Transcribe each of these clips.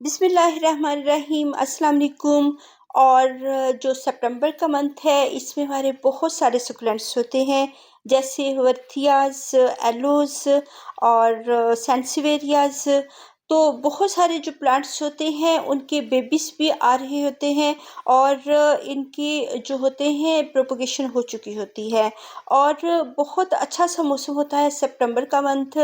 बिस्मिल्लाहिर्रहमानिर्रहीम अस्सलाम वालेकुम। और जो सितंबर का मंथ है इसमें हमारे बहुत सारे सुकुलेंट्स होते हैं, जैसे वर्थियाज, एलोज और सेंसिवेरियाज। तो बहुत सारे जो प्लांट्स होते हैं उनके बेबीज भी आ रहे होते हैं और इनकी जो होते हैं प्रोपगेशन हो चुकी होती है। और बहुत अच्छा सा मौसम होता है सितंबर का मंथ।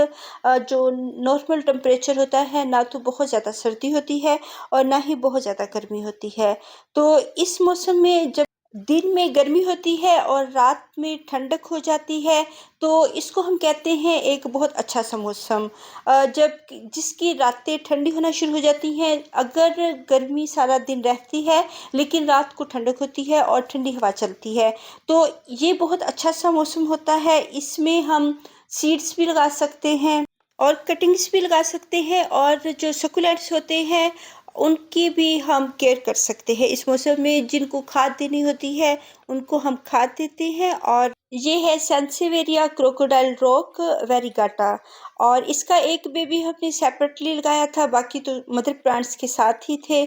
जो नॉर्मल टेम्परेचर होता है, ना तो बहुत ज़्यादा सर्दी होती है और ना ही बहुत ज़्यादा गर्मी होती है। तो इस मौसम में जब दिन में गर्मी होती है और रात में ठंडक हो जाती है, तो इसको हम कहते हैं एक बहुत अच्छा सा मौसम। जब जिसकी रातें ठंडी होना शुरू हो जाती हैं, अगर गर्मी सारा दिन रहती है लेकिन रात को ठंडक होती है और ठंडी हवा चलती है, तो ये बहुत अच्छा सा मौसम होता है। इसमें हम सीड्स भी लगा सकते हैं और कटिंग्स भी लगा सकते हैं, और जो सकुलेंट्स होते हैं उनकी भी हम केयर कर सकते हैं। इस मौसम में जिनको खाद देनी होती है उनको हम खाद देते हैं। और ये है सेंसिवेरिया क्रोकोडाइल रॉक वेरिगाटा। और इसका एक बेबी हमने सेपरेटली लगाया था, बाकी तो मदर प्लांट्स के साथ ही थे।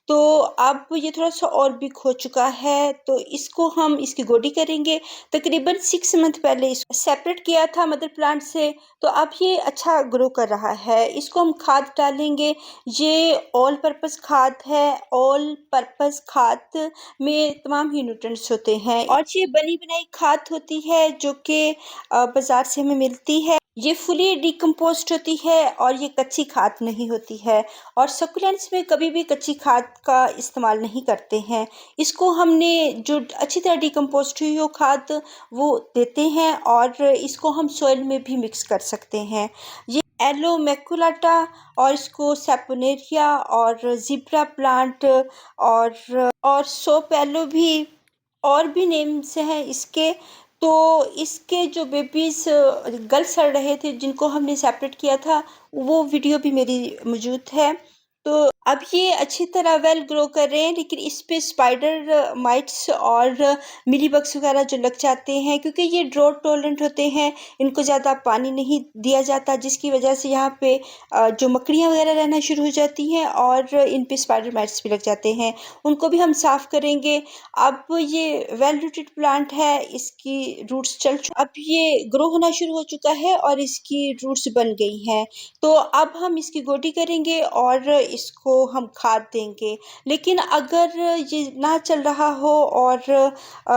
तो अब ये थोड़ा सा और बिग हो चुका है, तो इसको हम इसकी गोडी करेंगे। तकरीबन 6 मंथ पहले इसको सेपरेट किया था मदर प्लांट से, तो अब ये अच्छा ग्रो कर रहा है। इसको हम खाद डालेंगे। ये ऑल पर्पस खाद है। ऑल पर्पस खाद में तमाम ही न्यूट्रिएंट्स होते हैं और ये बनी बनाई खाद होती है जो कि बाज़ार से हमें मिलती है। ये फुली डिकम्पोस्ट होती है और ये कच्ची खाद नहीं होती है। और सकुलेंट्स में कभी भी कच्ची खाद का इस्तेमाल नहीं करते हैं। इसको हमने जो अच्छी तरह डिकम्पोस्ट हुई हो खाद वो देते हैं, और इसको हम सॉइल में भी मिक्स कर सकते हैं। ये एलो मैकुलाटा और इसको सेपोनेरिया और ज़िब्रा प्लांट और सोप एलो भी और भी नेम्स हैं इसके। तो इसके जो बेबीज गल सड़ रहे थे जिनको हमने सेपरेट किया था, वो वीडियो भी मेरी मौजूद है। तो अब ये अच्छी तरह वेल ग्रो कर रहे हैं, लेकिन इस पे स्पाइडर माइट्स और मिली बग्स वगैरह जो लग जाते हैं, क्योंकि ये ड्रॉट टॉलरेंट होते हैं। इनको ज़्यादा पानी नहीं दिया जाता, जिसकी वजह से यहाँ पे जो मकड़ियाँ वगैरह रहना शुरू हो जाती हैं और इन पे स्पाइडर माइट्स भी लग जाते हैं। उनको भी हम साफ़ करेंगे। अब ये वेल रूटेड प्लांट है, इसकी रूट्स अब ये ग्रो होना शुरू हो चुका है और इसकी रूट्स बन गई हैं। तो अब हम इसकी गोडी करेंगे और इसको हम खाद देंगे। लेकिन अगर ये ना चल रहा हो और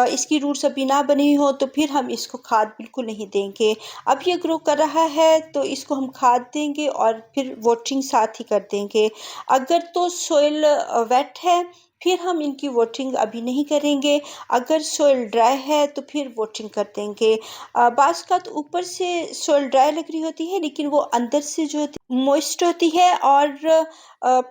इसकी रूट्स अभी ना बनी हो, तो फिर हम इसको खाद बिल्कुल नहीं देंगे। अब ये ग्रो कर रहा है तो इसको हम खाद देंगे और फिर वाटरिंग साथ ही कर देंगे। अगर तो सॉइल वेट है फिर हम इनकी वाटरिंग अभी नहीं करेंगे। अगर सॉइल ड्राई है तो फिर वाटरिंग कर देंगे। बाज़ का तो ऊपर से सॉइल ड्राई लग रही होती है, लेकिन वो अंदर से जो मॉइस्ट होती है और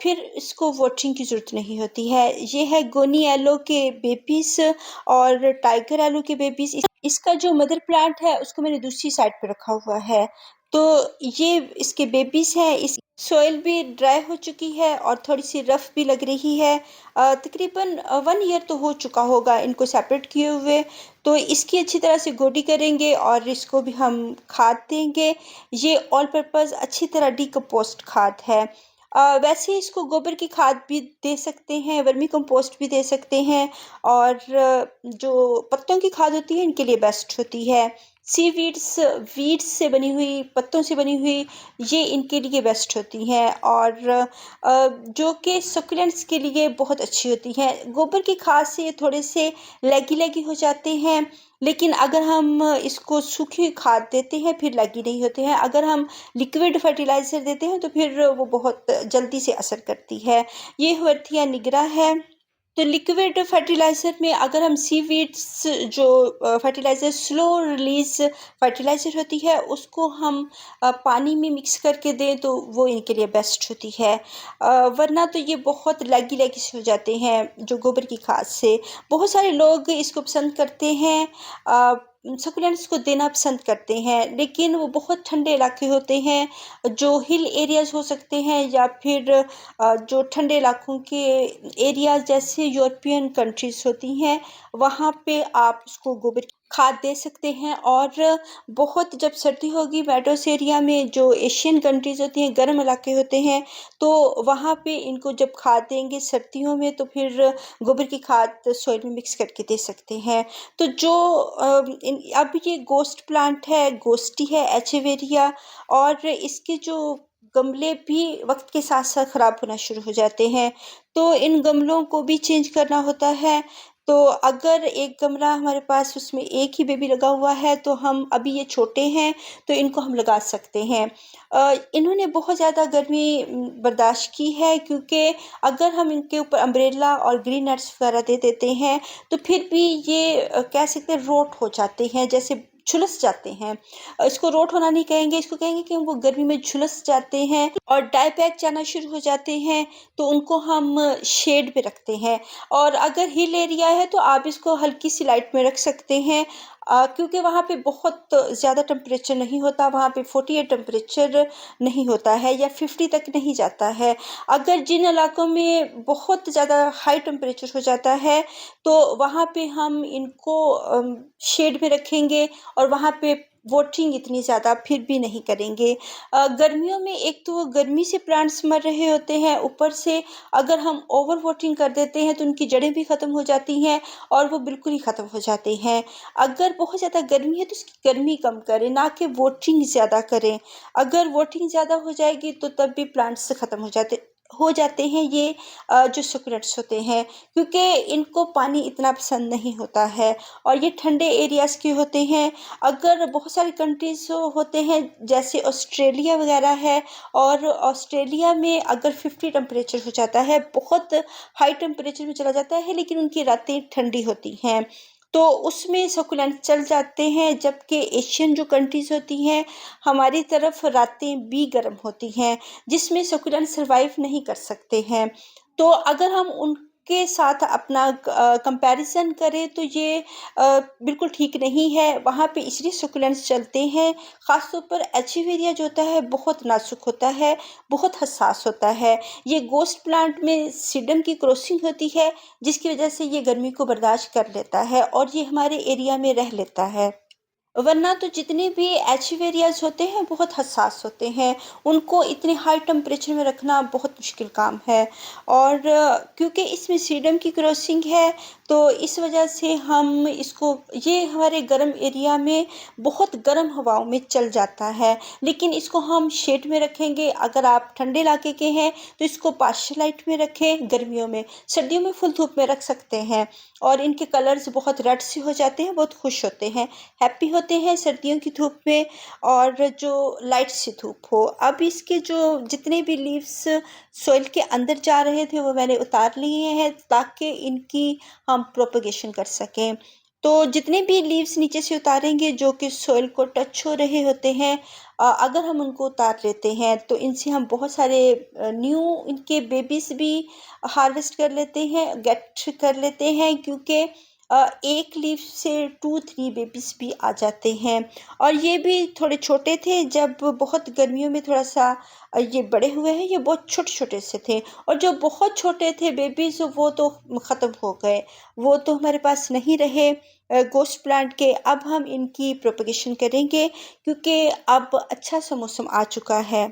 फिर इसको वाटरिंग की ज़रूरत नहीं होती है। ये है गोनी एलो के बेबीज़ और टाइगर एलो के बेबीज़। इसका जो मदर प्लांट है उसको मैंने दूसरी साइड पे रखा हुआ है। तो ये इसके बेबीज़ हैं। इस सॉइल भी ड्राई हो चुकी है और थोड़ी सी रफ़ भी लग रही है। तकरीबन 1 ईयर तो हो चुका होगा इनको सेपरेट किए हुए। तो इसकी अच्छी तरह से गोडी करेंगे और इसको भी हम खाद देंगे। ये ऑल पर्पज़ अच्छी तरह डिकम्पोस्ट खाद है। वैसे इसको गोबर की खाद भी दे सकते हैं, वर्मी कंपोस्ट भी दे सकते हैं, और जो पत्तों की खाद होती है इनके लिए बेस्ट होती है। वीड्स से बनी हुई, पत्तों से बनी हुई, ये इनके लिए बेस्ट होती हैं और जो कि सकुलेंट्स के लिए बहुत अच्छी होती हैं। गोबर की खाद से ये थोड़े से लैगी हो जाते हैं, लेकिन अगर हम इसको सूखी खाद देते हैं फिर लैगी नहीं होते हैं। अगर हम लिक्विड फर्टिलाइज़र देते हैं तो फिर वो बहुत जल्दी से असर करती है। ये हुर्थिया निगरा है। तो लिक्विड फर्टिलाइज़र में अगर हम सीवीड्स जो फर्टिलाइज़र स्लो रिलीज़ फर्टिलाइज़र होती है उसको हम पानी में मिक्स करके दें तो वो इनके लिए बेस्ट होती है। वरना तो ये बहुत लैगी से हो जाते हैं जो गोबर की खाद से। बहुत सारे लोग इसको पसंद करते हैं, सकुलेंट्स को देना पसंद करते हैं, लेकिन वो बहुत ठंडे इलाके होते हैं, जो हिल एरियाज़ हो सकते हैं या फिर जो ठंडे इलाकों के एरियाज़ जैसे यूरोपियन कंट्रीज़ होती हैं, वहाँ पे आप उसको गोबर खाद दे सकते हैं। और बहुत जब सर्दी होगी मेट्रोस एरिया में, जो एशियन कंट्रीज़ होती हैं, गर्म इलाके होते हैं, तो वहाँ पे इनको जब खाद देंगे सर्दियों में, तो फिर गोबर की खाद सॉइल में मिक्स करके दे सकते हैं। तो जो अब ये गोस्ट प्लांट है, गोस्टी है, एचेवेरिया, और इसके जो गमले भी वक्त के साथ साथ ख़राब होना शुरू हो जाते हैं, तो इन गमलों को भी चेंज करना होता है। तो अगर एक गमला हमारे पास उसमें एक ही बेबी लगा हुआ है, तो हम अभी ये छोटे हैं तो इनको हम लगा सकते हैं। इन्होंने बहुत ज़्यादा गर्मी बर्दाश्त की है, क्योंकि अगर हम इनके ऊपर अम्ब्रेला और ग्रीन नेट्स वगैरह दे देते हैं, तो फिर भी ये कह सकते हैं रोट हो जाते हैं, जैसे झुलस जाते हैं। इसको रोट होना नहीं कहेंगे, इसको कहेंगे कि वो गर्मी में झुलस जाते हैं और डाई बैक जाना शुरू हो जाते हैं, तो उनको हम शेड में रखते हैं। और अगर हिल एरिया है तो आप इसको हल्की सी लाइट में रख सकते हैं, क्योंकि वहाँ पे बहुत ज़्यादा टेम्परेचर नहीं होता, वहाँ पे 48 टेम्परेचर नहीं होता है, या 50 तक नहीं जाता है। अगर जिन इलाकों में बहुत ज़्यादा हाई टेम्परेचर हो जाता है, तो वहाँ पे हम इनको शेड में रखेंगे, और वहाँ पे वाटरिंग इतनी ज़्यादा फिर भी नहीं करेंगे। गर्मियों में एक तो वो गर्मी से प्लांट्स मर रहे होते हैं, ऊपर से अगर हम ओवर वाटरिंग कर देते हैं तो उनकी जड़ें भी ख़त्म हो जाती हैं, और वो बिल्कुल ही ख़त्म हो जाते हैं। अगर बहुत ज़्यादा गर्मी है तो उसकी गर्मी कम करें, ना कि वाटरिंग ज़्यादा करें। अगर वाटरिंग ज़्यादा हो जाएगी तो तब भी प्लांट्स ख़त्म हो जाते हैं ये जो सुकुलेंट्स होते हैं, क्योंकि इनको पानी इतना पसंद नहीं होता है, और ये ठंडे एरियाज़ के होते हैं। अगर बहुत सारी कंट्रीज़ होते हैं, जैसे ऑस्ट्रेलिया वगैरह है, और ऑस्ट्रेलिया में अगर 50 टेम्परेचर हो जाता है, बहुत हाई टेम्परेचर में चला जाता है, लेकिन उनकी रातें ठंडी होती हैं, तो उसमें सकुलेंट चल जाते हैं। जबकि एशियन जो कंट्रीज़ होती हैं, हमारी तरफ रातें भी गर्म होती हैं, जिसमें सकुलेंट सर्वाइव नहीं कर सकते हैं। तो अगर हम उनके साथ अपना कंपैरिजन करें, तो ये बिल्कुल ठीक नहीं है। वहाँ पे इसलिए सकुलेंट्स चलते हैं, ख़ासतौर पर एचेवेरिया जो होता है बहुत नाजुक होता है, बहुत हसास होता है। ये गोस्ट प्लांट में सीडम की क्रॉसिंग होती है, जिसकी वजह से ये गर्मी को बर्दाश्त कर लेता है, और ये हमारे एरिया में रह लेता है। वरना तो जितने भी एचेवेरियाज़ होते हैं बहुत हसास होते हैं, उनको इतने हाई टेम्परेचर में रखना बहुत मुश्किल काम है। और क्योंकि इसमें सीडम की क्रॉसिंग है, तो इस वजह से हम इसको, ये हमारे गर्म एरिया में बहुत गर्म हवाओं में चल जाता है, लेकिन इसको हम शेड में रखेंगे। अगर आप ठंडे इलाके के हैं तो इसको पार्शियल लाइट में रखें गर्मियों में, सर्दियों में फुल धूप में रख सकते हैं, और इनके कलर्स बहुत रेड से हो जाते हैं, बहुत खुश होते हैं, हैप्पी होते हैं सर्दियों की धूप में, और जो लाइट सी धूप हो। अब इसके जो जितने भी लीव्स सॉइल के अंदर जा रहे थे वो मैंने उतार लिए हैं, ताकि इनकी हम प्रोपगेशन कर सकें। तो जितने भी लीव्स नीचे से उतारेंगे जो कि सॉइल को टच हो रहे होते हैं, अगर हम उनको उतार लेते हैं तो इनसे हम बहुत सारे न्यू इनके बेबीज़ भी हार्वेस्ट कर लेते हैं, गेट कर लेते हैं, क्योंकि एक लीफ से 2-3 बेबीज़ भी आ जाते हैं। और ये भी थोड़े छोटे थे, जब बहुत गर्मियों में थोड़ा-सा ये बड़े हुए हैं, ये बहुत छोटे-छोटे से थे, और जो बहुत छोटे थे बेबीज़ वो तो ख़त्म हो गए, वो तो हमारे पास नहीं रहे गोस्ट प्लांट के। अब हम इनकी प्रोपगेशन करेंगे, क्योंकि अब अच्छा सा मौसम आ चुका है।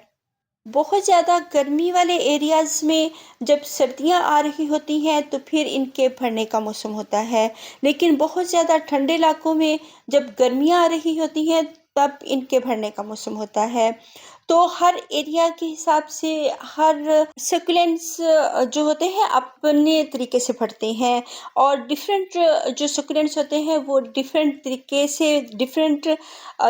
बहुत ज़्यादा गर्मी वाले एरियाज़ में जब सर्दियाँ आ रही होती हैं तो फिर इनके भरने का मौसम होता है, लेकिन बहुत ज़्यादा ठंडे इलाकों में जब गर्मियाँ आ रही होती हैं तब इनके भरने का मौसम होता है। तो हर एरिया के हिसाब से हर सकुलेंट्स जो होते हैं अपने तरीके से भरते हैं, और डिफरेंट जो सकुलेंट्स होते हैं वो डिफरेंट तरीके से डिफरेंट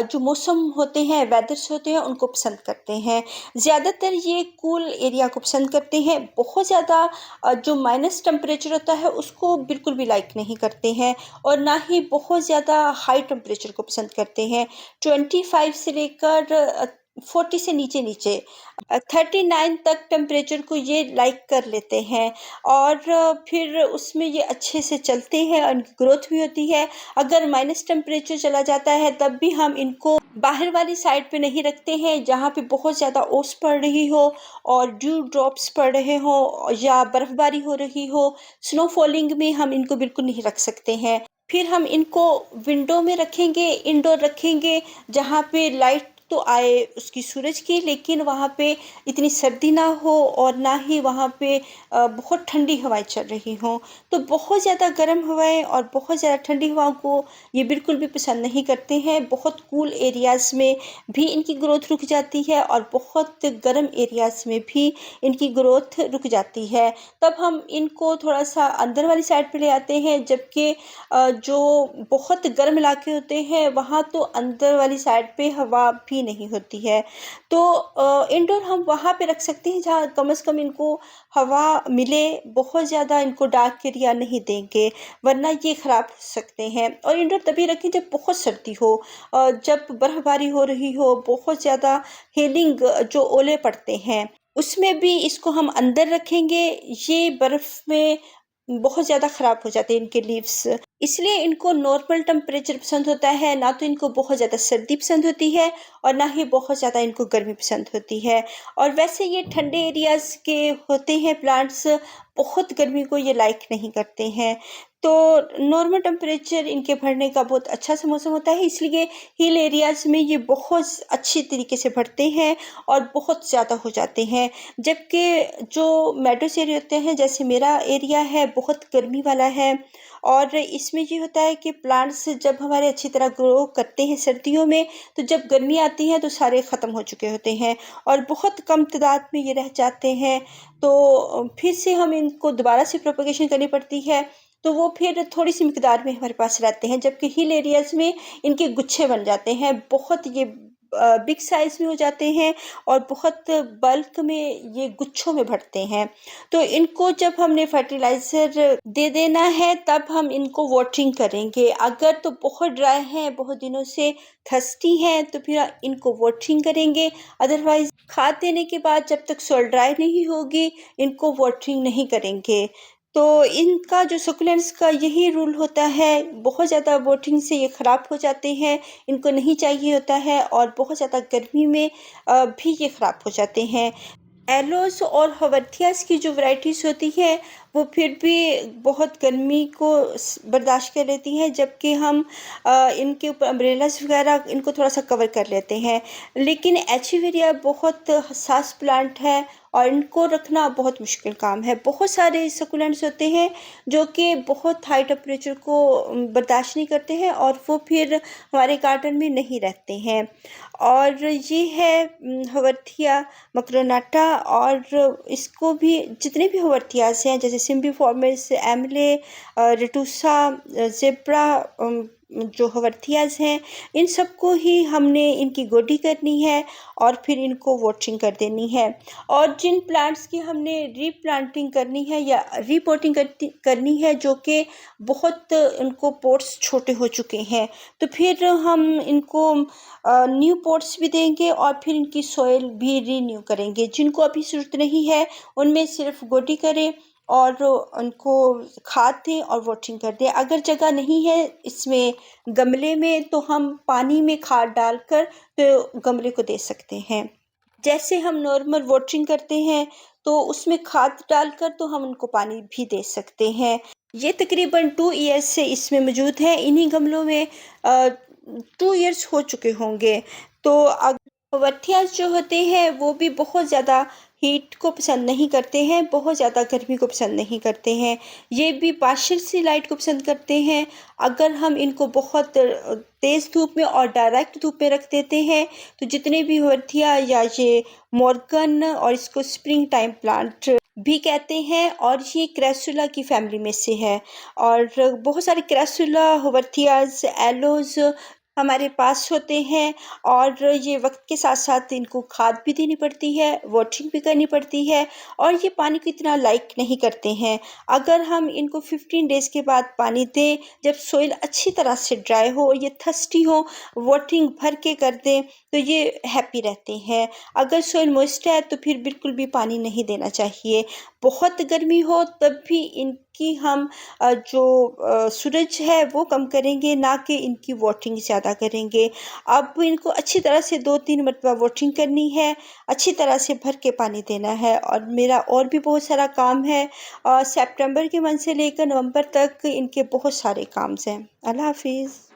जो मौसम होते हैं, वेदर्स होते हैं, उनको पसंद करते हैं। ज़्यादातर ये कूल एरिया को पसंद करते हैं, बहुत ज़्यादा जो माइनस टेम्परेचर होता है उसको बिल्कुल भी लाइक नहीं करते हैं, और ना ही बहुत ज़्यादा हाई टेम्परेचर को पसंद करते हैं। 25 से लेकर 40 से नीचे-नीचे 39 तक टेम्परेचर को ये लाइक कर लेते हैं, और फिर उसमें ये अच्छे से चलते हैं और इनकी ग्रोथ भी होती है। अगर माइनस टेम्परेचर चला जाता है तब भी हम इनको बाहर वाली साइड पे नहीं रखते हैं, जहाँ पे बहुत ज़्यादा ओस पड़ रही हो और ड्यू ड्रॉप्स पड़ रहे हों या बर्फ़बारी हो रही हो, स्नो फॉलिंग में हम इनको बिल्कुल नहीं रख सकते हैं। फिर हम इनको विंडो में रखेंगे, इंडोर रखेंगे, जहाँ पे लाइट तो आए उसकी सूरज की, लेकिन वहाँ पे इतनी सर्दी ना हो और ना ही वहाँ पे बहुत ठंडी हवाएं चल रही हों। तो बहुत ज़्यादा गर्म हवाएं और बहुत ज़्यादा ठंडी हवाओं को ये बिल्कुल भी पसंद नहीं करते हैं। बहुत कूल एरियाज़ में भी इनकी ग्रोथ रुक जाती है और बहुत गर्म एरियाज़ में भी इनकी ग्रोथ रुक जाती है। तब हम इनको थोड़ा सा अंदर वाली साइड पे ले आते हैं, जबकि जो बहुत गर्म इलाके होते हैं वहाँ तो अंदर वाली साइड पे हवा भी नहीं होती है। तो इंडोर हम वहाँ पे रख सकते हैं जहाँ कम से कम इनको हवा मिले। बहुत ज़्यादा इनको डार्क एरिया नहीं देंगे, वरना ये ख़राब हो सकते हैं। और इंडोर तभी रखें जब बहुत सर्दी हो, जब बर्फ़बारी हो रही हो, बहुत ज़्यादा हेलिंग जो ओले पड़ते हैं, उसमें भी इसको हम अंदर रखेंगे। ये बर्फ़ में बहुत ज़्यादा ख़राब हो जाते हैं इनके लीव्स, इसलिए इनको नॉर्मल टेम्परेचर पसंद होता है। ना तो इनको बहुत ज़्यादा सर्दी पसंद होती है और ना ही बहुत ज़्यादा इनको गर्मी पसंद होती है। और वैसे ये ठंडे एरियाज़ के होते हैं प्लांट्स, बहुत गर्मी को ये लाइक नहीं करते हैं। तो नॉर्मल टेम्परेचर इनके बढ़ने का बहुत अच्छा सा मौसम होता है, इसलिए हिल एरियाज़ में ये बहुत अच्छी तरीके से बढ़ते हैं और बहुत ज़्यादा हो जाते हैं। जबकि जो मेडोस एरिया होते हैं, जैसे मेरा एरिया है, बहुत गर्मी वाला है। और इसमें ये होता है कि प्लांट्स जब हमारे अच्छी तरह ग्रो करते हैं सर्दियों में, तो जब गर्मी आती है तो सारे ख़त्म हो चुके होते हैं और बहुत कम तादाद में ये रह जाते हैं। तो फिर से हम इनको दोबारा से प्रोपगेशन करनी पड़ती है, तो वो फिर थोड़ी सी मिकदार में हमारे पास रहते हैं। जबकि हिल एरियाज़ में इनके गुच्छे बन जाते हैं, बहुत ये बिग साइज़ में हो जाते हैं और बहुत बल्क में ये गुच्छों में बढ़ते हैं। तो इनको जब हमने फर्टिलाइज़र दे देना है, तब हम इनको वाटरिंग करेंगे। अगर तो बहुत ड्राई हैं, बहुत दिनों से थर्स्टी हैं, तो फिर इनको वाटरिंग करेंगे। अदरवाइज़ खाद देने के बाद जब तक सॉइल ड्राई नहीं होगी, इनको वाटरिंग नहीं करेंगे। तो इनका जो सकुलेंट्स का यही रूल होता है, बहुत ज़्यादा वाटरिंग से ये ख़राब हो जाते हैं, इनको नहीं चाहिए होता है और बहुत ज़्यादा गर्मी में भी ये ख़राब हो जाते हैं। एलोस और हवर्थियास की जो वैराइटीज़ होती हैं, वो फिर भी बहुत गर्मी को बर्दाश्त कर लेती हैं, जबकि हम इनके ऊपर अम्ब्रेलास वगैरह इनको थोड़ा सा कवर कर लेते हैं। लेकिन एचिवेरिया बहुत हसास प्लांट है और इनको रखना बहुत मुश्किल काम है। बहुत सारे सकुलेंट्स होते हैं जो कि बहुत हाई टेम्परेचर को बर्दाश्त नहीं करते हैं और वो फिर हमारे गार्डन में नहीं रहते हैं। और ये है हवर्थिया मकरोनाटा। और इसको भी जितने भी हवर्थियास हैं, जैसे सिम्बिफॉर्मिस, एमले, रेटुसा, ज़ेब्रा, जो हवर्थियास हैं, इन सबको ही हमने इनकी गोडी करनी है और फिर इनको वाटरिंग कर देनी है। और जिन प्लांट्स की हमने रीप्लांटिंग करनी है या रीपोटिंग करनी है, जो कि बहुत उनको पोट्स छोटे हो चुके हैं, तो फिर हम इनको न्यू पॉट्स भी देंगे और फिर इनकी सॉइल भी रीन्यू करेंगे। जिनको अभी ज़रूरत नहीं है, उनमें सिर्फ गोडी करें और उनको खाद दें और वाटरिंग कर दें। अगर जगह नहीं है इसमें गमले में, तो हम पानी में खाद डालकर तो गमले को दे सकते हैं। जैसे हम नॉर्मल वाटरिंग करते हैं, तो उसमें खाद डालकर तो हम उनको पानी भी दे सकते हैं। ये तकरीबन 2 ईयर्स से इसमें मौजूद है। इन्हीं गमलों में 2 ईयर्स हो चुके होंगे। तो वथियास जो होते हैं वो भी बहुत ज़्यादा हीट को पसंद नहीं करते हैं, बहुत ज़्यादा गर्मी को पसंद नहीं करते हैं। ये भी पार्शियल सी लाइट को पसंद करते हैं। अगर हम इनको बहुत तेज़ धूप में और डायरेक्ट धूप में रख देते हैं, तो जितने भी वथिया या ये मॉर्गन, और इसको स्प्रिंग टाइम प्लांट भी कहते हैं, और ये क्रैसुला की फैमिली में से है। और बहुत सारे क्रैसुला, वथियास, एलोज हमारे पास होते हैं। और ये वक्त के साथ साथ इनको खाद भी देनी पड़ती है, वाटरिंग भी करनी पड़ती है, और ये पानी को इतना लाइक नहीं करते हैं। अगर हम इनको 15 डेज़ के बाद पानी दें, जब सोइल अच्छी तरह से ड्राई हो और ये थर्स्टी हो, वाटरिंग भर के कर दें, तो ये हैप्पी रहते हैं। अगर सोइल मॉइस्ट है तो फिर बिल्कुल भी पानी नहीं देना चाहिए। बहुत गर्मी हो तब भी कि हम जो सूरज है वो कम करेंगे, ना कि इनकी वाटरिंग ज़्यादा करेंगे। अब इनको अच्छी तरह से 2-3 मरतबा वाटरिंग करनी है, अच्छी तरह से भर के पानी देना है। और मेरा और भी बहुत सारा काम है, सितंबर के मंथ से लेकर नवंबर तक इनके बहुत सारे काम्स हैं। अल्लाह हाफ़िज़।